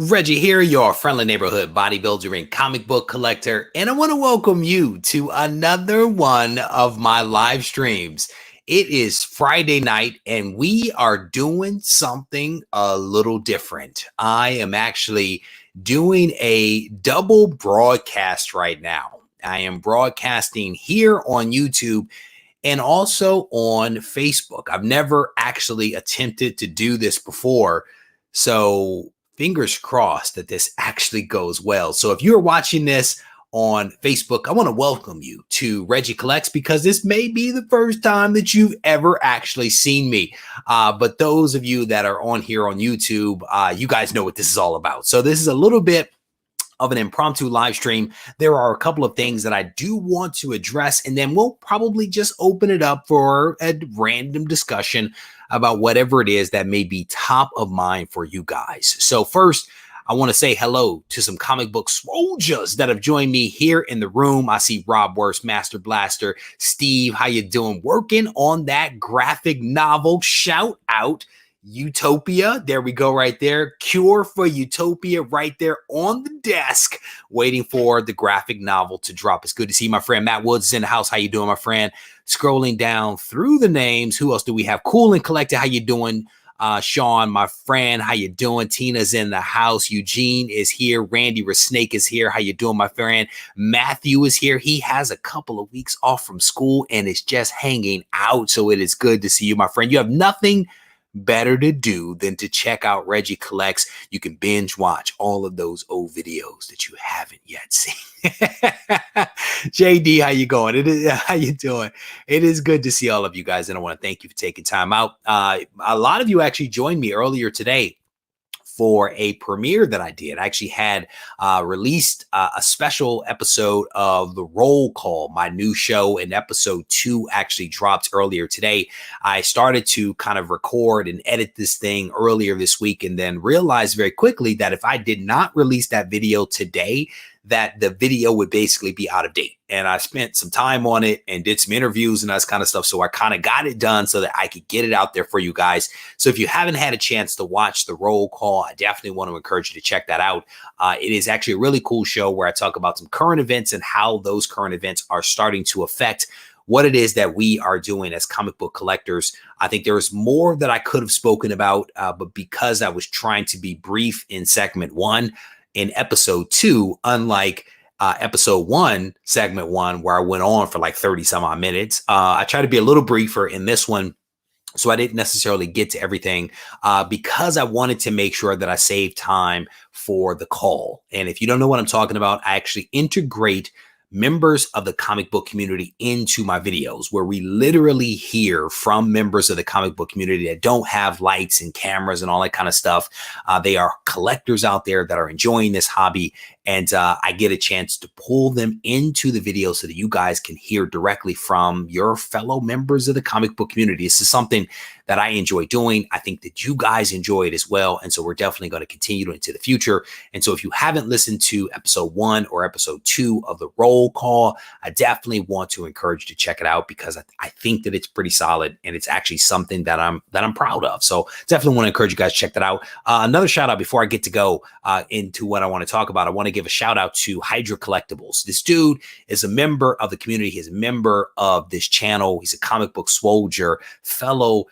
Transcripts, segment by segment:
Reggie here, your friendly neighborhood bodybuilder and comic book collector, and I want to welcome you to another one of my live streams. It is Friday night, and we are doing something a little different. I am actually doing a double broadcast right now. I am broadcasting here on YouTube and also on Facebook. I've never actually attempted to do this before, so fingers crossed that this actually goes well. So if you're watching this on Facebook, I want to welcome you to Regie Collects because this may be the first time that you've ever actually seen me. But those of you that are on here on YouTube, you guys know what this is all about. So this is a little bit of an impromptu live stream. There are a couple of things that I do want to address, and then we'll probably just open it up for a random discussion about whatever it is that may be top of mind for you guys. So first, I want to say hello to some comic book soldiers that have joined me here in the room. I see Rob Worst, Master Blaster, Steve, how you doing? Working on that graphic novel. Shout out Utopia. There we go right there. Cure for Utopia right there on the desk, waiting for the graphic novel to drop. It's good to see my friend Matt Woods is in the house. How you doing, my friend? Scrolling down through the names. Who else do we have? Cool and Collected. How you doing? Sean, my friend, how you doing? Tina's in the house. Eugene is here. Randy Resnake is here. How you doing, my friend? Matthew is here. He has a couple of weeks off from school and is just hanging out. So it is good to see you, my friend. You have nothing better to do than to check out Regie Collects. You can binge watch all of those old videos that you haven't yet seen. JD, how you going? How you doing? It is good to see all of you guys, and I want to thank you for taking time out. A lot of you actually joined me earlier today for a premiere that I did. I actually had released a special episode of The Roll Call, my new show, and episode 2 actually dropped earlier today. I started to kind of record and edit this thing earlier this week and then realized very quickly that if I did not release that video today, that the video would basically be out of date. And I spent some time on it and did some interviews and that kind of stuff. So I kind of got it done so that I could get it out there for you guys. So if you haven't had a chance to watch The Roll Call, I definitely want to encourage you to check that out. It is actually a really cool show where I talk about some current events and how those current events are starting to affect what it is that we are doing as comic book collectors. I think there's more that I could have spoken about, but because I was trying to be brief in segment 1, in episode 2, unlike episode 1, segment 1, where I went on for like 30 some odd minutes, I try to be a little briefer in this one. So I didn't necessarily get to everything because I wanted to make sure that I saved time for the call. And if you don't know what I'm talking about, I actually integrate members of the comic book community into my videos where we literally hear from members of the comic book community that don't have lights and cameras and all that kind of stuff. They are collectors out there that are enjoying this hobby. And I get a chance to pull them into the video so that you guys can hear directly from your fellow members of the comic book community. This is something that I enjoy doing. I think that you guys enjoy it as well. And so we're definitely going to continue into the future. And so if you haven't listened to episode 1 or episode 2 of The Roll Call, I definitely want to encourage you to check it out because I think that it's pretty solid and it's actually something that I'm proud of. So definitely want to encourage you guys to check that out. Another shout out before I get to go into what I want to talk about. I want to give a shout out to Hydra Collectibles. This dude is a member of the community. He's a member of this channel. He's a comic book soldier, fellow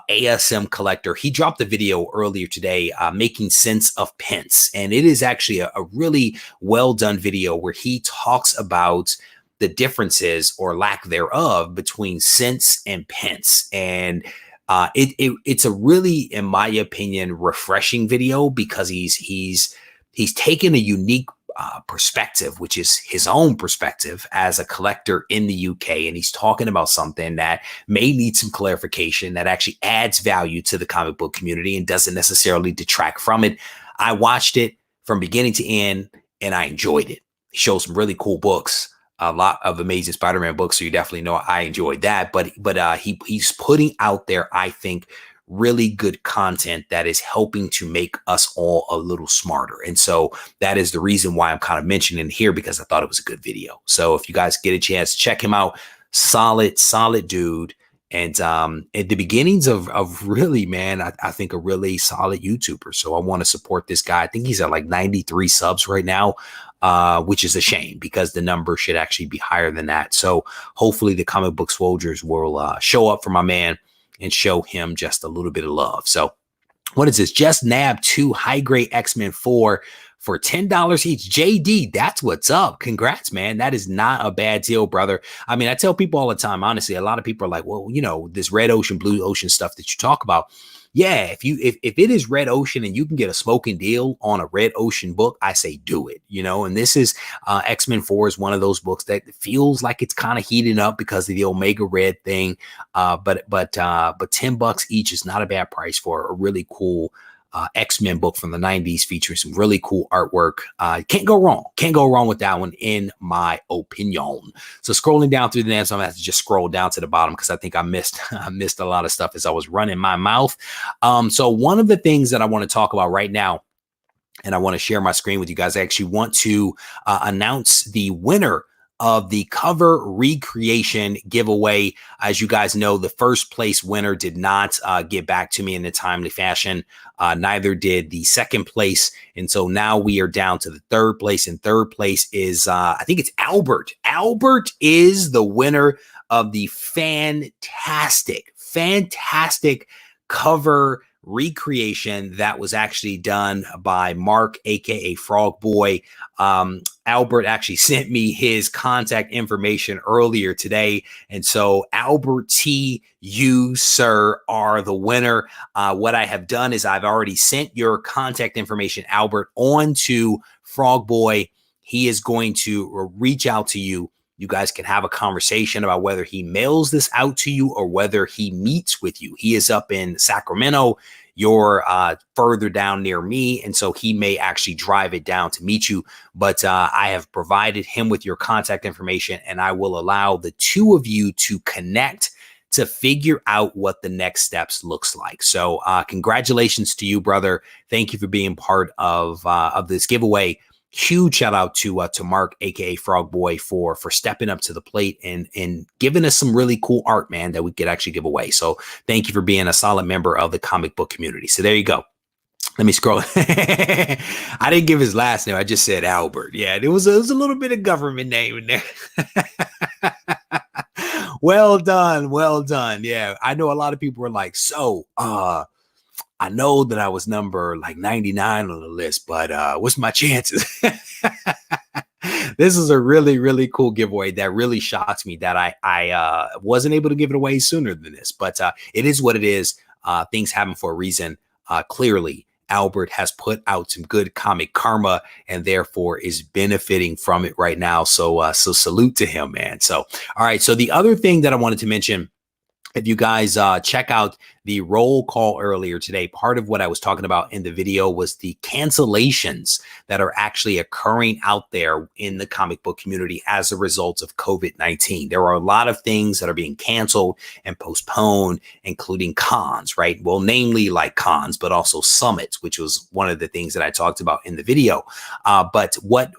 ASM collector. He dropped a video earlier today making sense of pence. And it is actually a really well done video where he talks about the differences or lack thereof between cents and pence. And it's a really, in my opinion, refreshing video because he's taken a unique perspective, which is his own perspective as a collector in the UK. And he's talking about something that may need some clarification that actually adds value to the comic book community and doesn't necessarily detract from it. I watched it from beginning to end and I enjoyed it. He shows some really cool books, a lot of Amazing Spider-Man books. So you definitely know I enjoyed that. But he's putting out there, I think, really good content that is helping to make us all a little smarter. And so that is the reason why I'm kind of mentioning it here, because I thought it was a good video. So if you guys get a chance, check him out. Solid dude. and at the beginnings of really, man, I think a really solid YouTuber. So I want to support this guy. I think he's at like 93 subs right now, which is a shame because the number should actually be higher than that. So hopefully the comic book soldiers will show up for my man and show him just a little bit of love. So what is this? Just nab 2 high grade X-Men 4 for $10 each. JD, that's what's up. Congrats, man. That is not a bad deal, brother. I mean, I tell people all the time, honestly, a lot of people are like, well, you know, this red ocean, blue ocean stuff that you talk about. Yeah, if it is red ocean and you can get a smoking deal on a red ocean book, I say do it, you know. And this is X-Men 4 is one of those books that feels like it's kind of heating up because of the Omega Red thing. But $10 each is not a bad price for a really cool X-Men book from the 90s featuring some really cool artwork. Can't go wrong. Can't go wrong with that one, in my opinion. So scrolling down through the names, I'm gonna have to just scroll down to the bottom because I think I missed a lot of stuff as I was running my mouth. So one of the things that I want to talk about right now, and I want to share my screen with you guys, I actually want to announce the winner of the cover recreation giveaway. As you guys know, the first place winner did not get back to me in a timely fashion. Neither did the second place. And so now we are down to the third place. And third place is, I think it's Albert. Albert is the winner of the fantastic cover recreation that was actually done by Mark, aka Frog Boy. Albert actually sent me his contact information earlier today. And so Albert T, you, sir, are the winner. What I have done is I've already sent your contact information, Albert, on to Frog Boy. He is going to reach out to you. You guys can have a conversation about whether he mails this out to you or whether he meets with you. He is up in Sacramento. You're further down near me. And so he may actually drive it down to meet you. But I have provided him with your contact information, and I will allow the two of you to connect to figure out what the next steps looks like. So congratulations to you, brother. Thank you for being part of this giveaway. Huge shout out to Mark, aka Frog Boy, for stepping up to the plate and giving us some really cool art, man, that we could actually give away. So thank you for being a solid member of the comic book community. So there you go. Let me scroll. I didn't give his last name. I just said Albert. Yeah, there was a little bit of government name in there. Well done. Well done. Yeah, I know a lot of people were like, so I know that I was number like 99 on the list, but what's my chances? This is a really, really cool giveaway that really shocks me that I wasn't able to give it away sooner than this, but it is what it is. Things happen for a reason. Clearly, Albert has put out some good comic karma and therefore is benefiting from it right now. So salute to him, man. So, all right. So the other thing that I wanted to mention, if you guys check out the roll call earlier today, part of what I was talking about in the video was the cancellations that are actually occurring out there in the comic book community as a result of COVID-19. There are a lot of things that are being canceled and postponed, including cons, right? Well, namely like cons, but also summits, which was one of the things that I talked about in the video. But what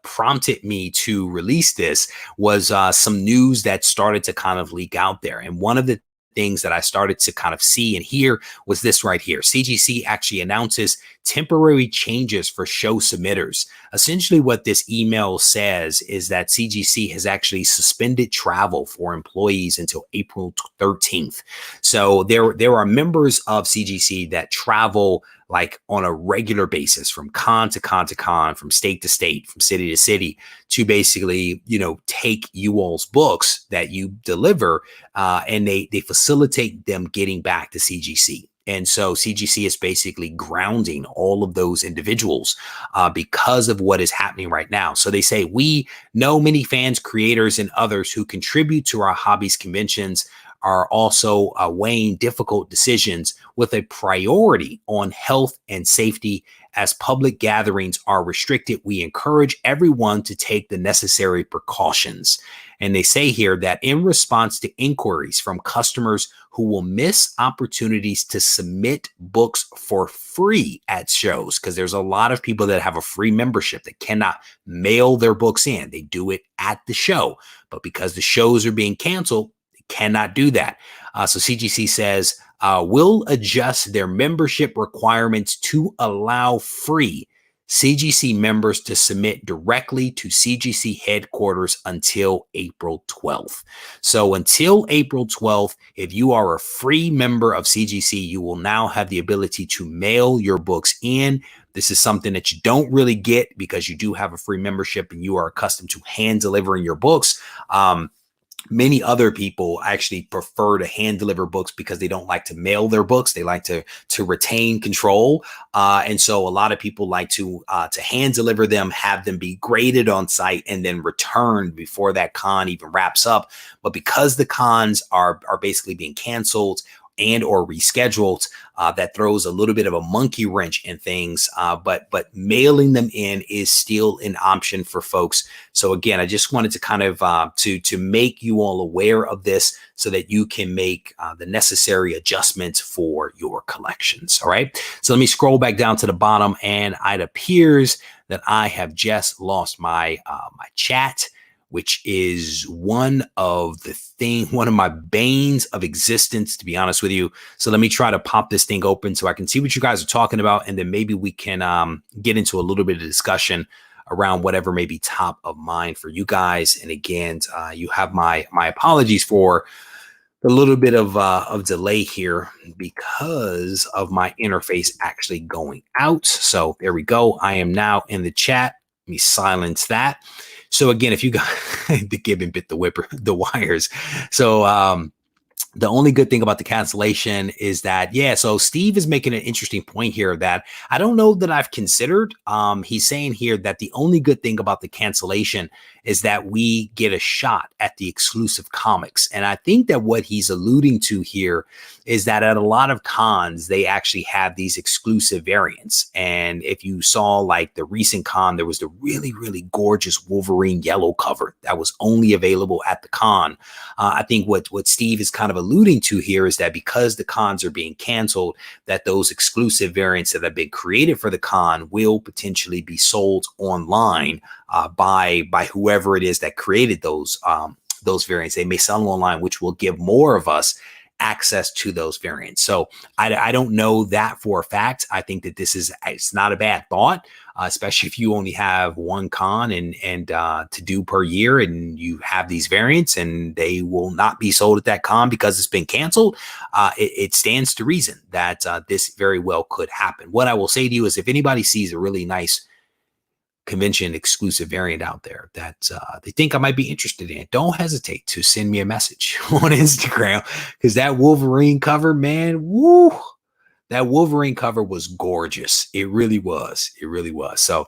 prompted me to release this was some news that started to kind of leak out there. And one of the things that I started to kind of see and hear was this right here. CGC actually announces temporary changes for show submitters. Essentially what this email says is that CGC has actually suspended travel for employees until April 13th. So there are members of CGC that travel like on a regular basis from con to con to con, from state to state, from city to city, to basically, you know, take you all's books that you deliver and they facilitate them getting back to CGC. And so CGC is basically grounding all of those individuals because of what is happening right now. So they say, we know many fans, creators, and others who contribute to our hobbies conventions are also weighing difficult decisions with a priority on health and safety. As public gatherings are restricted, we encourage everyone to take the necessary precautions. And they say here that in response to inquiries from customers who will miss opportunities to submit books for free at shows, because there's a lot of people that have a free membership that cannot mail their books in. They do it at the show, but because the shows are being canceled, cannot do that. So CGC says, will adjust their membership requirements to allow free CGC members to submit directly to CGC headquarters until April 12th. So until April 12th, if you are a free member of CGC, you will now have the ability to mail your books in. This is something that you don't really get because you do have a free membership and you are accustomed to hand delivering your books. Many other people actually prefer to hand deliver books because they don't like to mail their books. They like to retain control. And so a lot of people like to hand deliver them, have them be graded on site and then returned before that con even wraps up. But because the cons are basically being canceled and or rescheduled, that throws a little bit of a monkey wrench in things. But mailing them in is still an option for folks. So again, I just wanted to kind of to make you all aware of this so that you can make the necessary adjustments for your collections. All right. So let me scroll back down to the bottom, and it appears that I have just lost my my chat, which is one of my banes of existence, to be honest with you. So let me try to pop this thing open so I can see what you guys are talking about. And then maybe we can get into a little bit of discussion around whatever may be top of mind for you guys. And again, you have my apologies for a little bit of delay here because of my interface actually going out. So there we go. I am now in the chat. Let me silence that. So again, if you got the giving bit the wires. So the only good thing about the cancellation is that, yeah, so Steve is making an interesting point here that I don't know that I've considered. He's saying here that the only good thing about the cancellation is that we get a shot at the exclusive comics. And I think that what he's alluding to here is that at a lot of cons, they actually have these exclusive variants. And if you saw like the recent con, there was the really, really gorgeous Wolverine yellow cover that was only available at the con. I think what Steve is kind of alluding to here is that because the cons are being canceled, that those exclusive variants that have been created for the con will potentially be sold online by whoever it is that created those variants. They may sell them online, which will give more of us access to those variants. So I don't know that for a fact. I think that it's not a bad thought, especially if you only have one con and to do per year, and you have these variants and they will not be sold at that con because it's been canceled. It stands to reason that this very well could happen. What I will say to you is if anybody sees a really nice convention exclusive variant out there that they think I might be interested in, don't hesitate to send me a message on Instagram, because that Wolverine cover, man, woo, that Wolverine cover was gorgeous. It really was. It really was. So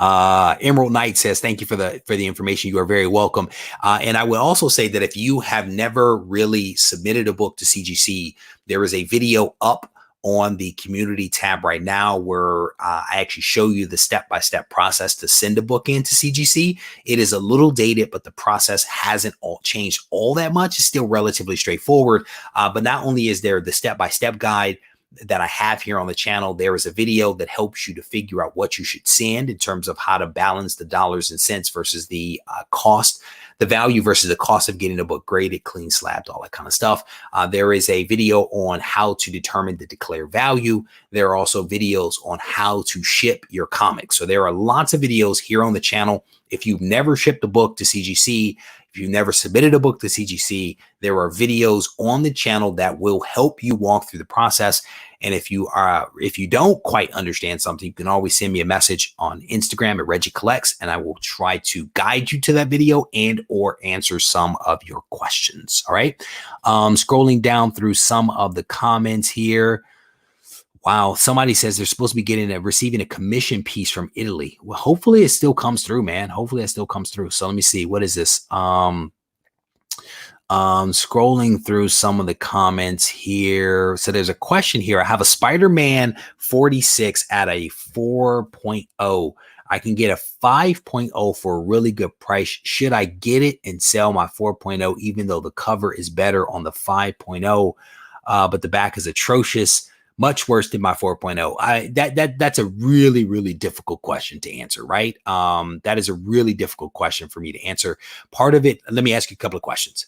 Emerald Knight says, thank you for the information. You are very welcome. And I would also say that if you have never really submitted a book to CGC, there is a video up on the community tab right now where I actually show you the step-by-step process to send a book into CGC. It is a little dated, but the process hasn't changed all that much. It's still relatively straightforward. But not only is there the step-by-step guide that I have here on the channel, there is a video that helps you to figure out what you should send in terms of how to balance the dollars and cents versus the cost, the value versus the cost of getting a book graded, clean slabbed, all that kind of stuff. There is a video on how to determine the declared value. There are also videos on how to ship your comics. So there are lots of videos here on the channel. If you've never shipped a book to CGC, if you've never submitted a book to CGC, there are videos on the channel that will help you walk through the process. And if you don't quite understand something, you can always send me a message on Instagram at RegieCollects, and I will try to guide you to that video and or answer some of your questions. All right. Scrolling down through some of the comments here. Wow, somebody says they're supposed to be receiving a commission piece from Italy. Well, hopefully it still comes through, man. Hopefully it still comes through. So let me see. What is this? Scrolling through some of the comments here. So there's a question here. I have a Spider-Man 46 at a 4.0. I can get a 5.0 for a really good price. Should I get it and sell my 4.0 even though the cover is better on the 5.0, but the back is atrocious? Much worse than my 4.0. That's a really, really difficult question to answer, right? That is a really difficult question for me to answer. Part of it, let me ask you a couple of questions.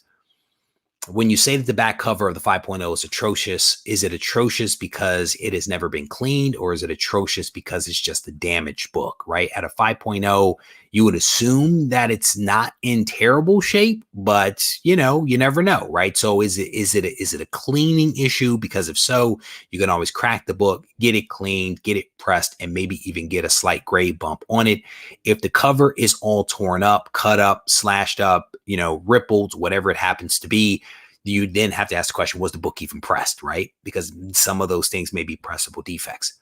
when you say that the back cover of the 5.0 is atrocious, is it atrocious because it has never been cleaned, or is it atrocious because it's just a damaged book, right? At a 5.0, you would assume that it's not in terrible shape, but you know, you never know, right? So is it a cleaning issue? Because if so, you can always crack the book, get it cleaned, get it pressed, and maybe even get a slight grade bump on it. If the cover is all torn up, cut up, slashed up, you know, rippled, whatever it happens to be, you then have to ask the question, was the book even pressed, right? Because some of those things may be pressable defects.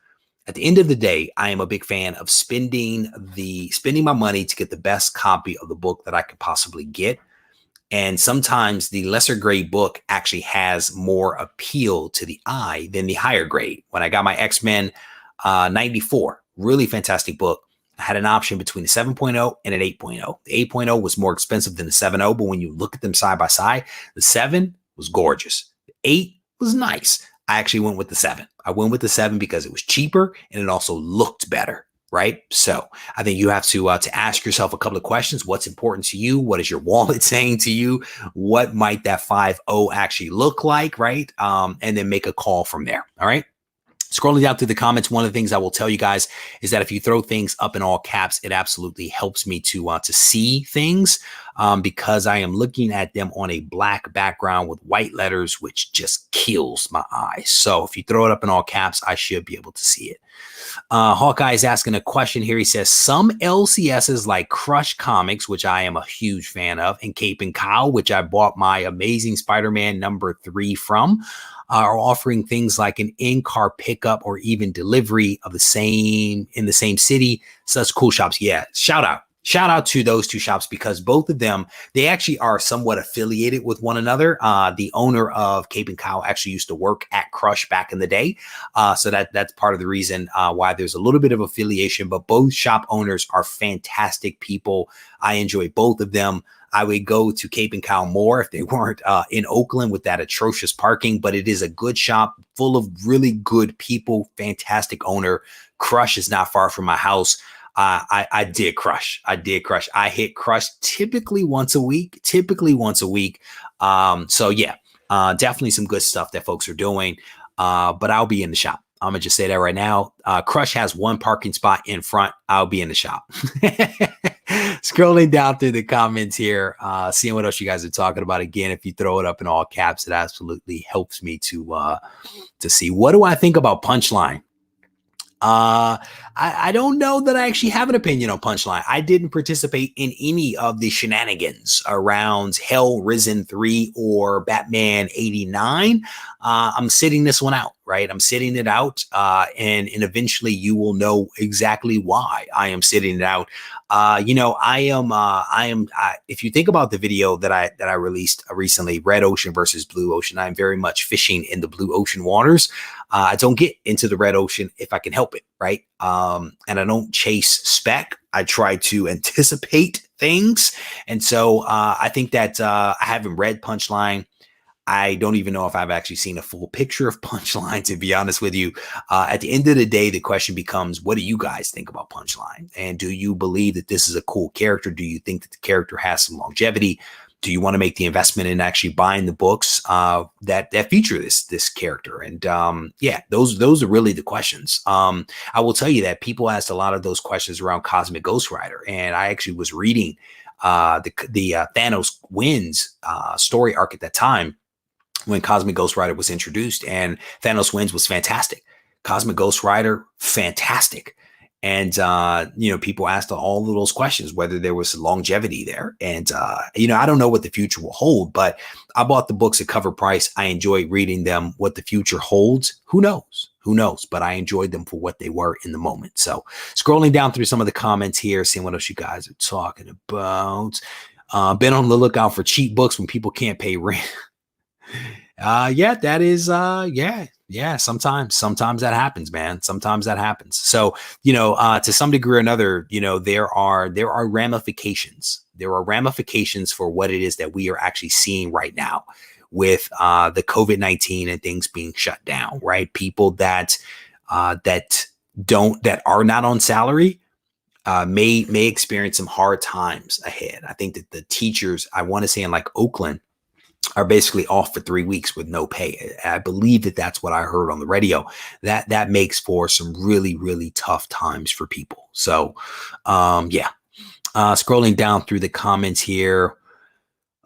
At the end of the day, I am a big fan of spending my money to get the best copy of the book that I could possibly get. And sometimes the lesser grade book actually has more appeal to the eye than the higher grade. When I got my X-Men 94, really fantastic book, I had an option between a 7.0 and an 8.0. The 8.0 was more expensive than the 7.0, but when you look at them side by side, the 7 was gorgeous. The 8 was nice. I actually went with the 7. I went with the 7 because it was cheaper and it also looked better, right? So I think you have to ask yourself a couple of questions. What's important to you? What is your wallet saying to you? What might that 5.0 actually look like, right? And then make a call from there, all right? Scrolling down through the comments, one of the things I will tell you guys is that if you throw things up in all caps, it absolutely helps me to see things because I am looking at them on a black background with white letters, which just kills my eyes. So if you throw it up in all caps, I should be able to see it. Hawkeye is asking a question here. He says, some LCSs like Crush Comics, which I am a huge fan of, and Cape and Cow, which I bought my Amazing Spider-Man #3 from, are offering things like an in-car pickup or even delivery of in the same city. Such cool shops. Yeah, shout out to those two shops because both of them, they actually are somewhat affiliated with one another. The owner of Cape and Cow actually used to work at Crush back in the day. So that's part of the reason why there's a little bit of affiliation, but both shop owners are fantastic people. I enjoy both of them. I would go to Cape and Cow more if they weren't in Oakland with that atrocious parking, but it is a good shop full of really good people, fantastic owner. Crush is not far from my house. I did Crush. I hit Crush typically once a week. So yeah, definitely some good stuff that folks are doing, but I'll be in the shop. I'm going to just say that right now. Crush has one parking spot in front. I'll be in the shop. Scrolling down through the comments here, seeing what else you guys are talking about. Again, if you throw it up in all caps, it absolutely helps me to see. What do I think about Punchline? I don't know that I actually have an opinion on Punchline. I didn't participate in any of the shenanigans around Hell Risen 3 or Batman 89. I'm sitting this one out, right? I'm sitting it out, and eventually you will know exactly why I am sitting it out. You know, if you think about the video that I released recently, Red Ocean versus Blue Ocean, I'm very much fishing in the blue ocean waters. I don't get into the red ocean if I can help it, right? And I don't chase spec. I try to anticipate things. And so I think that I haven't read Punchline. I don't even know if I've actually seen a full picture of Punchline, to be honest with you. At the end of the day, the question becomes, what do you guys think about Punchline? And do you believe that this is a cool character? Do you think that the character has some longevity? Do you want to make the investment in actually buying the books that feature this character? And yeah, those are really the questions. I will tell you that people asked a lot of those questions around Cosmic Ghost Rider, and I actually was reading the Thanos Wins story arc at that time when Cosmic Ghost Rider was introduced, and Thanos Wins was fantastic. Cosmic Ghost Rider, fantastic. And, you know, people asked all of those questions, whether there was longevity there. And, you know, I don't know what the future will hold, but I bought the books at cover price. I enjoy reading them. What the future holds, who knows? Who knows? But I enjoyed them for what they were in the moment. So scrolling down through some of the comments here, seeing what else you guys are talking about. Been on the lookout for cheap books when people can't pay rent. Yeah, that is, yeah, sometimes that happens, man. Sometimes that happens. So, you know, to some degree or another, you know, there are ramifications. There are ramifications for what it is that we are actually seeing right now with the COVID-19 and things being shut down, right? People that are not on salary may experience some hard times ahead. I think that the teachers, I want to say in like Oakland, are basically off for 3 weeks with no pay. I believe that that's what I heard on the radio. That makes for some really, really tough times for people. So, yeah. Scrolling down through the comments here.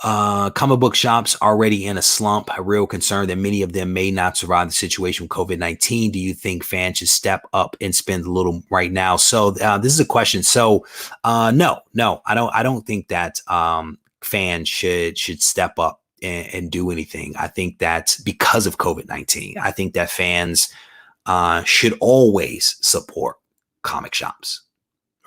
Comic book shops already in a slump. A real concern that many of them may not survive the situation with COVID-19. Do you think fans should step up and spend a little right now? So this is a question. So no, I don't think that fans should step up and do anything. I think that because of COVID-19, I think that fans should always support comic shops.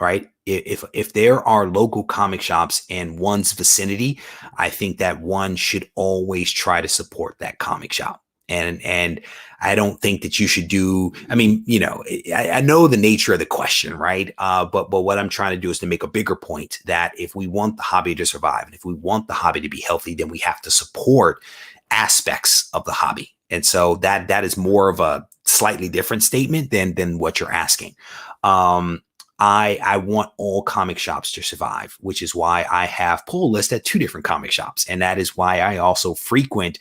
Right. If there are local comic shops in one's vicinity, I think that one should always try to support that comic shop. And I don't think that you should do, I mean, you know, I know the nature of the question, right? But what I'm trying to do is to make a bigger point that if we want the hobby to survive and if we want the hobby to be healthy, then we have to support aspects of the hobby. And so that is more of a slightly different statement than what you're asking. I want all comic shops to survive, which is why I have pull list at 2 different comic shops. And that is why I also frequent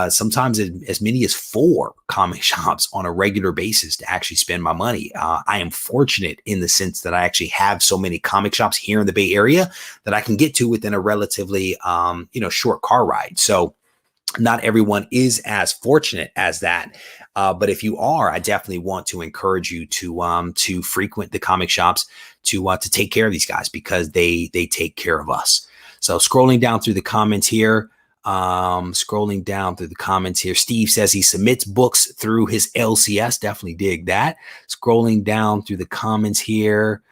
sometimes as many as 4 comic shops on a regular basis to actually spend my money. I am fortunate in the sense that I actually have so many comic shops here in the Bay Area that I can get to within a relatively, short car ride. So not everyone is as fortunate as that. But if you are, I definitely want to encourage you to frequent the comic shops, to take care of these guys because they take care of us. So scrolling down through the comments here, Steve says he submits books through his LCS. Definitely dig that. Scrolling down through the comments here.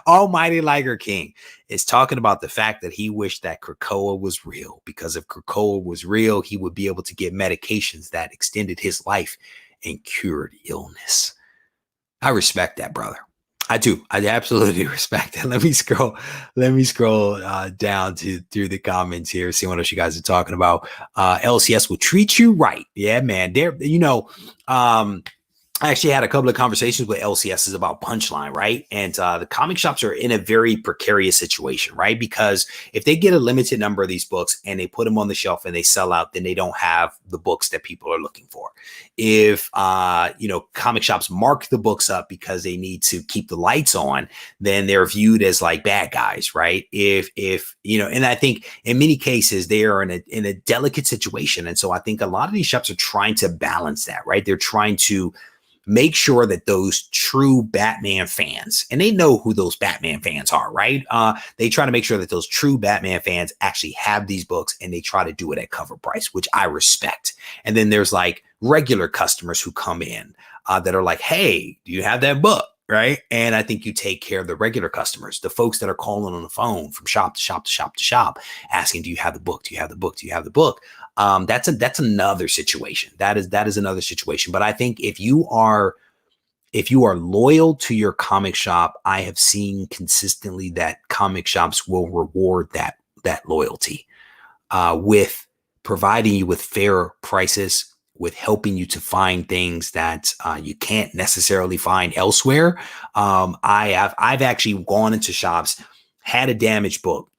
Almighty Liger King is talking about the fact that he wished that Krakoa was real, because if Krakoa was real, he would be able to get medications that extended his life and cured illness. I respect that, brother. I do. I absolutely respect that. Let me scroll down through the comments here, see what else you guys are talking about. LCS will treat you right. Yeah, man. I actually had a couple of conversations with LCSs about Punchline, right? And the comic shops are in a very precarious situation, right? Because if they get a limited number of these books and they put them on the shelf and they sell out, then they don't have the books that people are looking for. If, comic shops mark the books up because they need to keep the lights on, then they're viewed as like bad guys, right? And I think in many cases they are in a delicate situation. And so I think a lot of these shops are trying to balance that, right? They're trying to make sure that those true Batman fans, and they know who those Batman fans are, right? They try to make sure that those true Batman fans actually have these books, and they try to do it at cover price, which I respect. And then there's like regular customers who come in that are like, hey, do you have that book? Right. And I think you take care of the regular customers, the folks that are calling on the phone from shop to shop to shop to shop, asking, do you have the book? Do you have the book? Do you have the book? That's another situation. That is another situation. But I think if you are loyal to your comic shop, I have seen consistently that comic shops will reward that loyalty with providing you with fair prices, with helping you to find things that you can't necessarily find elsewhere. I've actually gone into shops, had a damaged book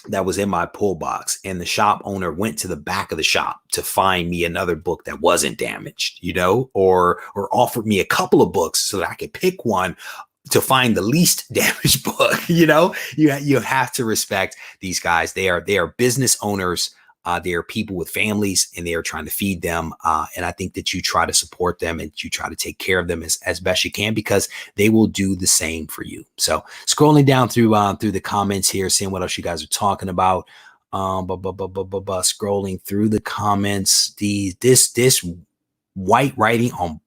that was in my pull box, and the shop owner went to the back of the shop to find me another book that wasn't damaged, or offered me a couple of books so that I could pick one to find the least damaged book. You have to respect these guys. They are business owners. They are people with families, and they are trying to feed them. And I think that you try to support them and you try to take care of them as best you can, because they will do the same for you. So scrolling down through the comments here, seeing what else you guys are talking about. Scrolling through the comments, this white writing on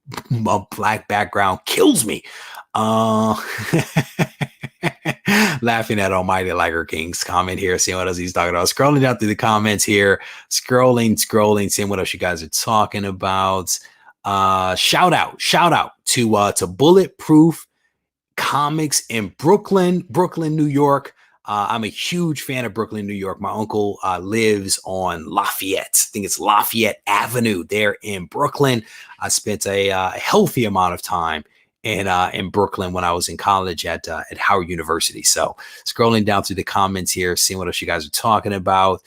a black background kills me. Laughing at Almighty Liger King's comment here, seeing what else he's talking about. Scrolling down through the comments here, scrolling, seeing what else you guys are talking about. Shout out to Bulletproof Comics in Brooklyn, New York. I'm a huge fan of Brooklyn, New York. My uncle lives on Lafayette. I think it's Lafayette Avenue there in Brooklyn. I spent a healthy amount of time in Brooklyn when I was in college at Howard University. So scrolling down through the comments here, seeing what else you guys are talking about.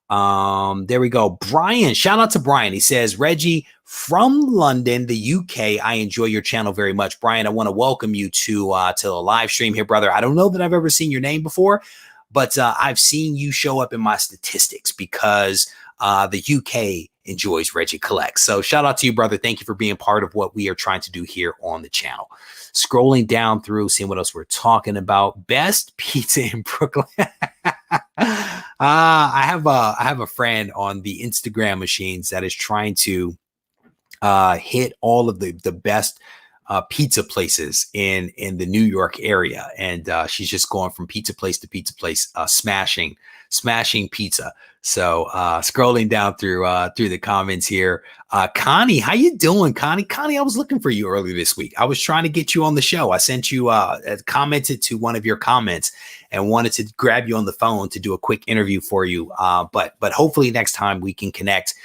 There we go. Brian, shout out to Brian. He says, Reggie from London, the UK. I enjoy your channel very much. Brian, I want to welcome you to a live stream here, brother. I don't know that I've ever seen your name before, but I've seen you show up in my statistics because the UK enjoys Reggie Collects. So shout out to you, brother. Thank you for being part of what we are trying to do here on the channel. Scrolling down through, seeing what else we're talking about. Best pizza in Brooklyn. I have a friend on the Instagram machines that is trying to hit all of the best pizza places in the New York area, and she's just going from pizza place to pizza place, smashing pizza. So scrolling down through the comments here, Connie, how you doing, Connie? Connie, I was looking for you earlier this week. I was trying to get you on the show. I sent you commented to one of your comments and wanted to grab you on the phone to do a quick interview for you. But hopefully next time we can connect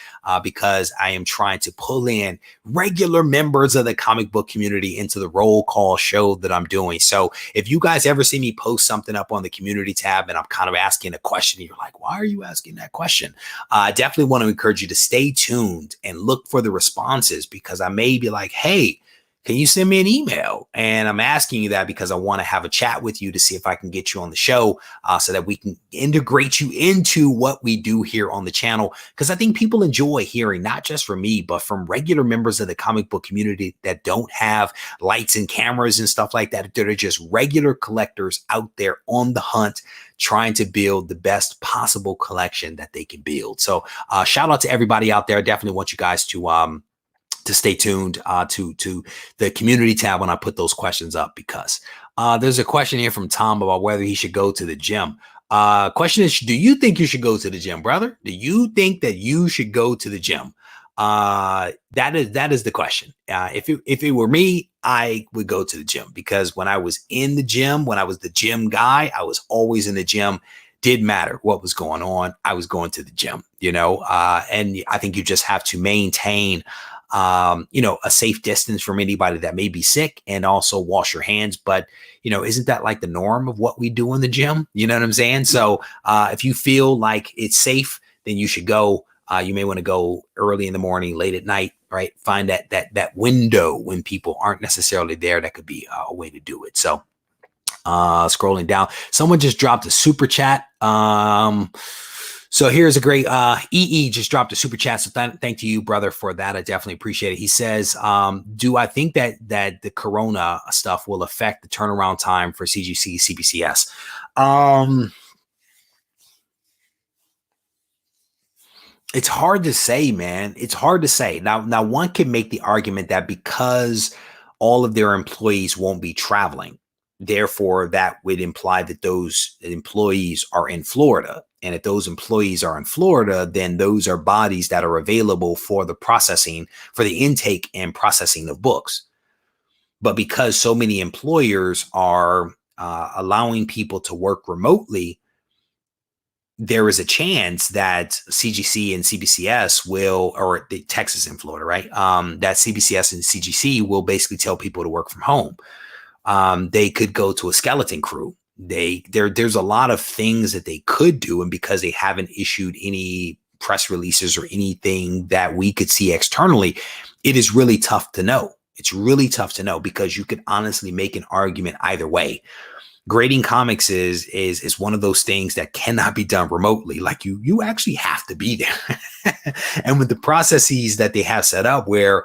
because I am trying to pull in regular members of the comic book community into the roll call show that I'm doing. So if you guys ever see me post something up on the community tab and I'm kind of asking a question, and you're like, why are you asking that question? I definitely want to encourage you to stay tuned and look for the responses, because I may be like, hey, can you send me an email? And I'm asking you that because I want to have a chat with you to see if I can get you on the show so that we can integrate you into what we do here on the channel. Because I think people enjoy hearing, not just from me, but from regular members of the comic book community that don't have lights and cameras and stuff like that. That are just regular collectors out there on the hunt, trying to build the best possible collection that they can build. So shout out to everybody out there. I definitely want you guys to stay tuned to the community tab when I put those questions up, because there's a question here from Tom about whether he should go to the gym. Question is, do you think you should go to the gym, brother? Do you think that you should go to the gym? That is the question. If it were me, I would go to the gym, because when I was in the gym, when I was the gym guy, I was always in the gym. Didn't matter what was going on, I was going to the gym, and I think you just have to maintain a safe distance from anybody that may be sick, and also wash your hands. But, isn't that like the norm of what we do in the gym? You know what I'm saying? So if you feel like it's safe, then you should go. You may want to go early in the morning, late at night, right? Find that window when people aren't necessarily there. That could be a way to do it. So scrolling down, someone just dropped a super chat. So here's a great EE just dropped a super chat. So thank you, brother, for that. I definitely appreciate it. He says, do I think that the Corona stuff will affect the turnaround time for CGC, CBCS? It's hard to say, man. It's hard to say. Now one can make the argument that because all of their employees won't be traveling, therefore that would imply that those employees are in Florida. And if those employees are in Florida, then those are bodies that are available for the processing, for the intake and processing of books. But because so many employers are allowing people to work remotely, there is a chance that CGC and CBCS will, or the Texas and Florida, right? That CBCS and CGC will basically tell people to work from home. They could go to a skeleton crew. There's a lot of things that they could do. And because they haven't issued any press releases or anything that we could see externally, it is really tough to know. It's really tough to know, because you could honestly make an argument either way. Grading comics is one of those things that cannot be done remotely. Like you actually have to be there. And with the processes that they have set up where,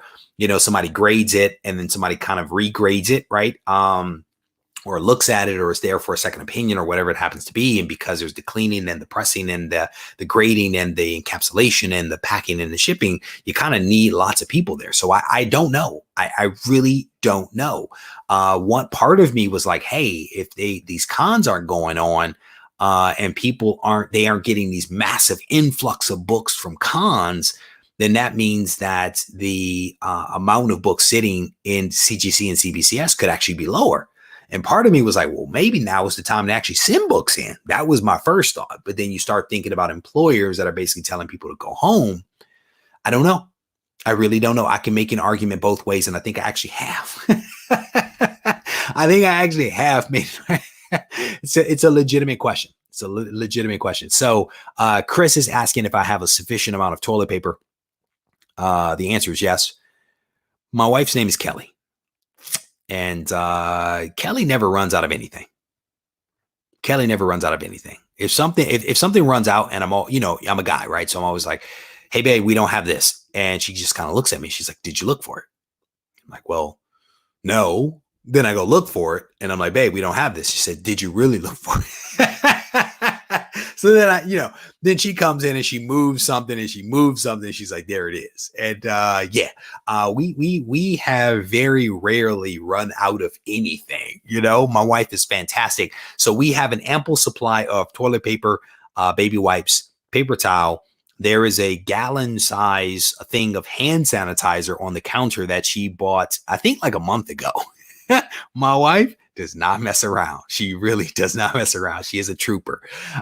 somebody grades it and then somebody kind of regrades it, right? Or looks at it, or is there for a second opinion, or whatever it happens to be. And because there's the cleaning and the pressing and the grading and the encapsulation and the packing and the shipping, you kind of need lots of people there. So I don't know. I really don't know. One part of me was like, hey, if these cons aren't going on, and people aren't getting these massive influx of books from cons, then that means that the amount of books sitting in CGC and CBCS could actually be lower. And part of me was like, well, maybe now is the time to actually send books in. That was my first thought. But then you start thinking about employers that are basically telling people to go home. I don't know. I really don't know. I can make an argument both ways, and I think I actually have. I think I actually have made it's a legitimate question. It's a legitimate question. So Chris is asking if I have a sufficient amount of toilet paper. The answer is yes. My wife's name is Kelly. And Kelly never runs out of anything. Kelly never runs out of anything. If something runs out and I'm I'm a guy, right? So I'm always like, hey babe, we don't have this. And she just kind of looks at me. She's like, did you look for it? I'm like, well, no. Then I go look for it. And I'm like, babe, we don't have this. She said, did you really look for it? So then then she comes in and she moves something and she moves something. She's like, there it is. And we have very rarely run out of anything. My wife is fantastic. So we have an ample supply of toilet paper, baby wipes, paper towel. There is a gallon size thing of hand sanitizer on the counter that she bought, I think like a month ago. My wife does not mess around. She really does not mess around. She is a trooper.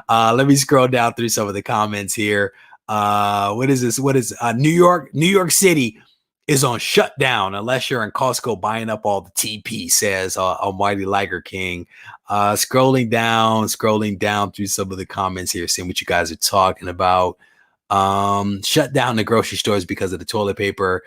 Let me scroll down through some of the comments here. What is this? What is New York City is on shutdown unless you're in Costco buying up all the TP, says Almighty Liger King. Scrolling down through some of the comments here, seeing what you guys are talking about. Shut down the grocery stores because of the toilet paper.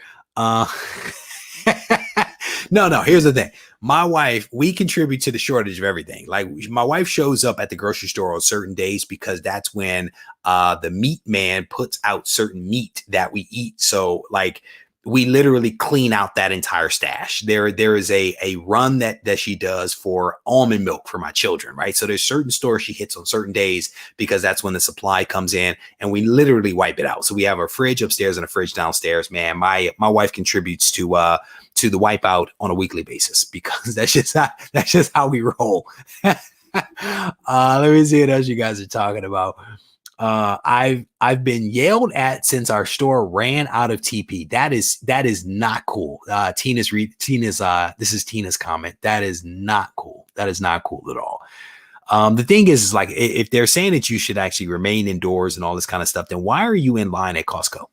No, here's the thing. My wife, we contribute to the shortage of everything. Like my wife shows up at the grocery store on certain days because that's when the meat man puts out certain meat that we eat. So like we literally clean out that entire stash. There is a run that she does for almond milk for my children, right? So there's certain stores she hits on certain days because that's when the supply comes in and we literally wipe it out. So we have a fridge upstairs and a fridge downstairs. Man, my wife contributes to the wipeout on a weekly basis because that's just how we roll. Let me see what else you guys are talking about. I've been yelled at since our store ran out of TP. That is not cool. This is Tina's comment. That is not cool. That is not cool at all. The thing is like, if they're saying that you should actually remain indoors and all this kind of stuff, then why are you in line at Costco?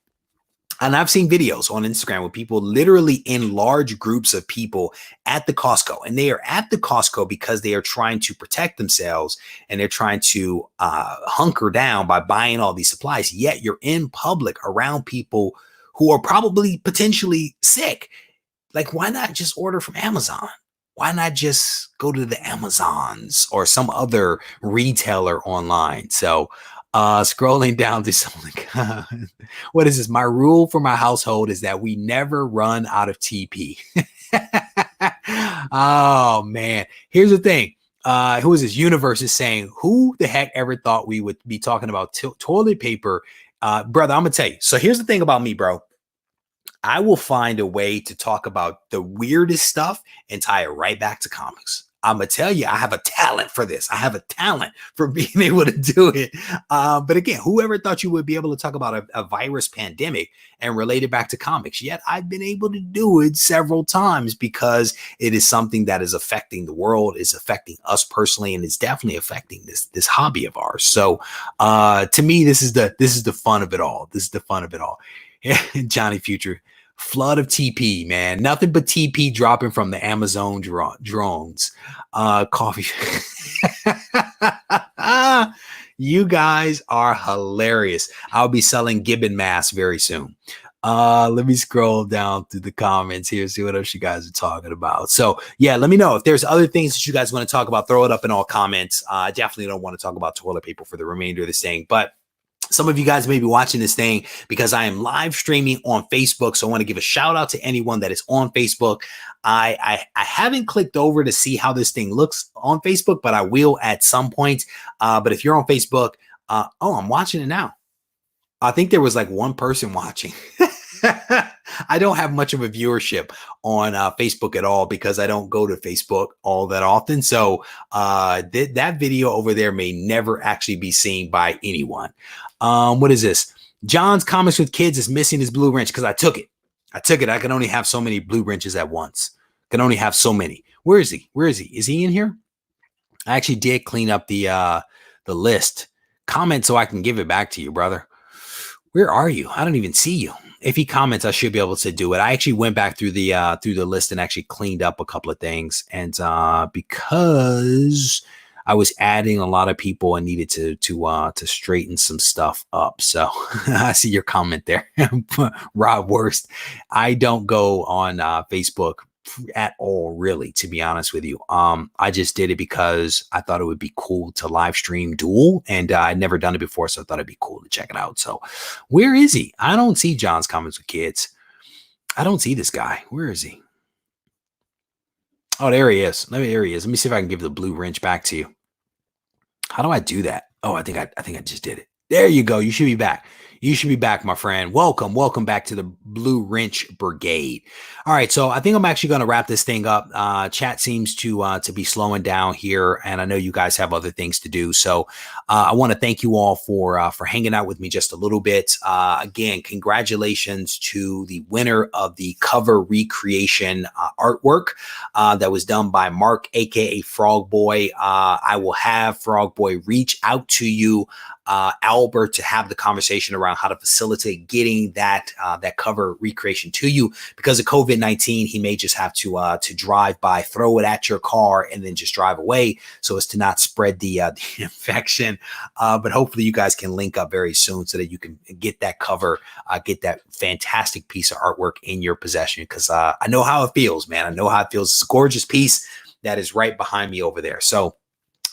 And I've seen videos on Instagram with people literally in large groups of people at the Costco, and they are at the Costco because they are trying to protect themselves and they're trying to hunker down by buying all these supplies. Yet you're in public around people who are probably potentially sick. Like, why not just order from Amazon? Why not just go to the Amazons or some other retailer online? So scrolling down to some of the what is this? My rule for my household is that we never run out of TP. Oh man. Here's the thing. Who is this? Universe is saying, who the heck ever thought we would be talking about toilet paper? Brother, I'm gonna tell you. So here's the thing about me, bro. I will find a way to talk about the weirdest stuff and tie it right back to comics. I'm going to tell you, I have a talent for this. I have a talent for being able to do it. But again, whoever thought you would be able to talk about a virus pandemic and relate it back to comics? Yet I've been able to do it several times because it is something that is affecting the world, is affecting us personally, and it's definitely affecting this hobby of ours. So to me, this is the fun of it all. This is the fun of it all. Johnny Future. Flood of TP, man. Nothing but TP dropping from the Amazon drones. Coffee. You guys are hilarious. I'll be selling Gibbon masks very soon. Let me scroll down through the comments here, see what else you guys are talking about. So yeah, let me know if there's other things that you guys want to talk about. Throw it up in all comments. I definitely don't want to talk about toilet paper for the remainder of this thing, but some of you guys may be watching this thing because I am live streaming on Facebook. So I want to give a shout out to anyone that is on Facebook. I haven't clicked over to see how this thing looks on Facebook, but I will at some point. But if you're on Facebook, I'm watching it now. I think there was like one person watching. I don't have much of a viewership on Facebook at all because I don't go to Facebook all that often. So that video over there may never actually be seen by anyone. What is this? John's Comics with Kids is missing his blue wrench because I took it. I can only have so many blue wrenches at once. Can only have so many. Where is he? Where is he? Is he in here? I actually did clean up the list. Comment so I can give it back to you, brother. Where are you? I don't even see you. if he comments, I should be able to do it. I actually went back through the list and actually cleaned up a couple of things. And because I was adding a lot of people, I needed to straighten some stuff up. So I see your comment there, Rob Worst. I don't go on Facebook at all, really, to be honest with you. I just did it because I thought it would be cool to live stream Duel, and I'd never done it before, so I thought it'd be cool to check it out. So where is he? I don't see John's comments with kids. I don't see this guy. Where is he? Oh, there he is. There he is. Let me see if I can give the blue wrench back to you. How do I do that? Oh, I think I just did it. There you go. You should be back. You should be back, my friend. Welcome back to the Blue Wrench Brigade. All right, so I think I'm actually going to wrap this thing up. Chat seems to be slowing down here, and I know you guys have other things to do. So I want to thank you all for hanging out with me just a little bit. Again, congratulations to the winner of the cover recreation artwork that was done by Mark, aka Frog Boy. I will have Frog Boy reach out to you, Albert, to have the conversation around how to facilitate getting that cover recreation to you. Because of COVID-19, he may just have to drive by, throw it at your car, and then just drive away so as to not spread the infection. But hopefully you guys can link up very soon so that you can get that cover, get that fantastic piece of artwork in your possession. Because I know how it feels, man. I know how it feels. It's a gorgeous piece that is right behind me over there. So,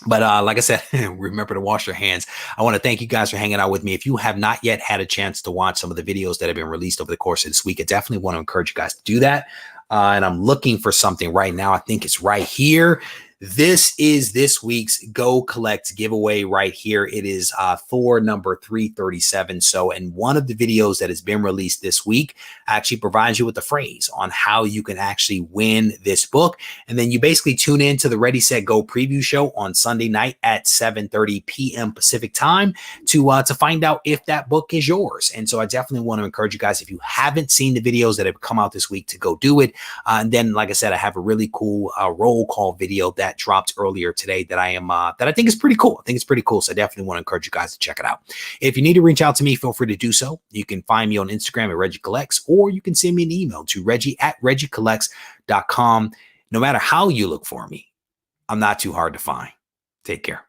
but like I said, remember to wash your hands. I want to thank you guys for hanging out with me. If you have not yet had a chance to watch some of the videos that have been released over the course of this week, I definitely want to encourage you guys to do that. And I'm looking for something right now. I think it's right here. This is this week's Go Collect giveaway right here. It is Thor number 337. So in one of the videos that has been released this week, actually provides you with the phrase on how you can actually win this book. And then you basically tune in to the Ready, Set, Go preview show on Sunday night at 7:30 p.m. Pacific time to find out if that book is yours. And so I definitely want to encourage you guys, if you haven't seen the videos that have come out this week, to go do it. And then, like I said, I have a really cool roll call video that dropped earlier today that I think is pretty cool. I think it's pretty cool. So I definitely want to encourage you guys to check it out. If you need to reach out to me, feel free to do so. You can find me on Instagram at RegieCollects, or you can send me an email to Regie@RegieCollects.com. No matter how you look for me, I'm not too hard to find. Take care.